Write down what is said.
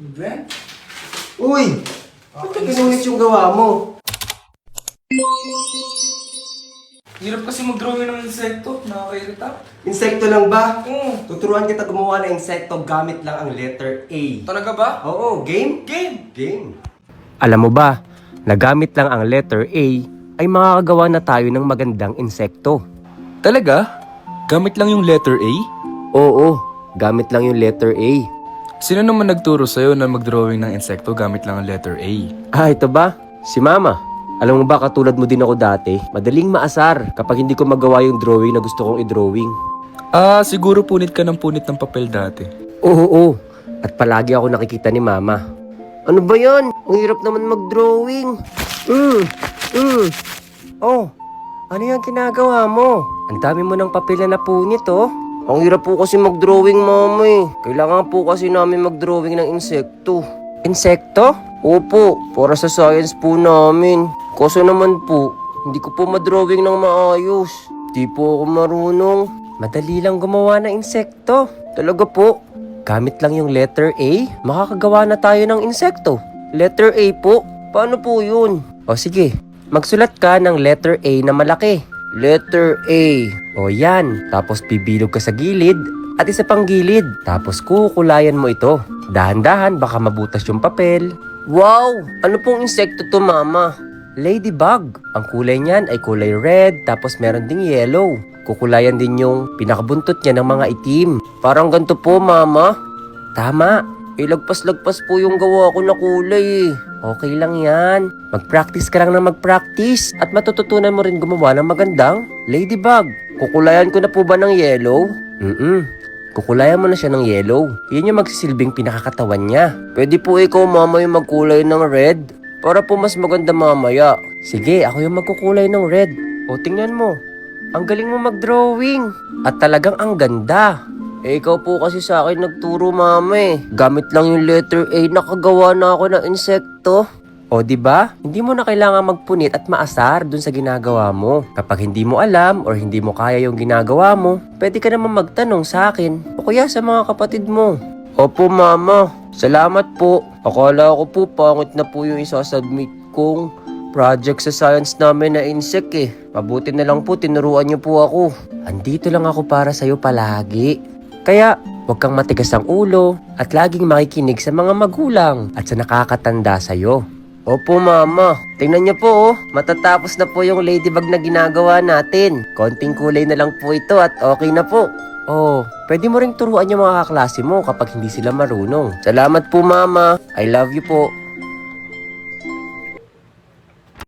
Ben? Uy! Ba't ka ginulit yung gawa mo? Hirap kasi mag-drawing ng insekto. Nakakairita. Insekto lang ba? Oo. Tuturuan kita gumawa ng insekto gamit lang ang letter A. Talaga ba? Oo, game? Game! Game. Alam mo ba, na gamit lang ang letter A ay makakagawa na tayo ng magandang insekto. Talaga? Gamit lang yung letter A? Oo, gamit lang yung letter A. Sino naman nagturo sa'yo na mag-drawing ng insekto gamit lang ang letter A? Ito ba? Si Mama. Alam mo ba, katulad mo din ako dati, madaling maasar kapag hindi ko magawa yung drawing na gusto kong i-drawing. Siguro punit ka ng punit ng papel dati. Oo. At palagi ako nakikita ni Mama. Ano ba yan? Ang hirap naman mag-drawing. Oh, ano yung ginagawa mo? Ang dami mo ng papel na napunit, oh. Ang hirap po kasi mag-drawing, Mama, eh. Kailangan po kasi namin mag-drawing ng insekto. Insekto? Opo, para sa science po namin. Kaso naman po, hindi ko po ma-drawing ng maayos. Di po ako marunong. Madali lang gumawa ng insekto. Talaga po. Gamit lang yung letter A, makakagawa na tayo ng insekto. Letter A po? Paano po yun? O sige, magsulat ka ng letter A na malaki. Letter A. O yan, tapos bibilog ka sa gilid at isa pang gilid. Tapos kukulayan mo ito. Dahan-dahan, baka mabutas yung papel. Wow! Ano pong insekto to, Mama? Ladybug. Ang kulay niyan ay kulay red, tapos meron ding yellow. Kukulayan din yung pinakabuntot niya ng mga itim. Parang ganito po, Mama. Tama. Lagpas-lagpas po yung gawa ko na kulay eh. Okay lang yan. Mag-practice ka lang na mag-practice at matututunan mo rin gumawa ng magandang ladybug. Kukulayan ko na po ba ng yellow? Kukulayan mo na siya ng yellow. Yun yung magsisilbing pinakakatawan niya. Pwede po ikaw, Mama, yung magkulay ng red para po mas maganda mamaya. Sige, ako yung magkukulay ng red. O, tingnan mo. Ang galing mo mag-drawing. At talagang ang ganda. Ikaw po kasi sa akin nagturo, Mama eh. Gamit lang yung letter A, nakagawa na ako ng insekto. O diba? Hindi mo na kailangan magpunit at maasar dun sa ginagawa mo. Kapag hindi mo alam or hindi mo kaya yung ginagawa mo, pwede ka naman magtanong sa akin o kaya sa mga kapatid mo. Opo, Mama. Salamat po. Akala ko po pangit na po yung isasubmit kong project sa science namin na insect eh. Mabuti na lang po, tinuruan niyo po ako. Andito lang ako para sa'yo palagi. Kaya, huwag kang matigas ang ulo at laging makikinig sa mga magulang at sa nakakatanda sa'yo. Opo, Mama. Tingnan niyo po, oh. Matatapos na po yung ladybug na ginagawa natin. Konting kulay na lang po ito at okay na po. Oh, pwede mo ring turuan yung mga kaklase mo kapag hindi sila marunong. Salamat po, Mama. I love you po.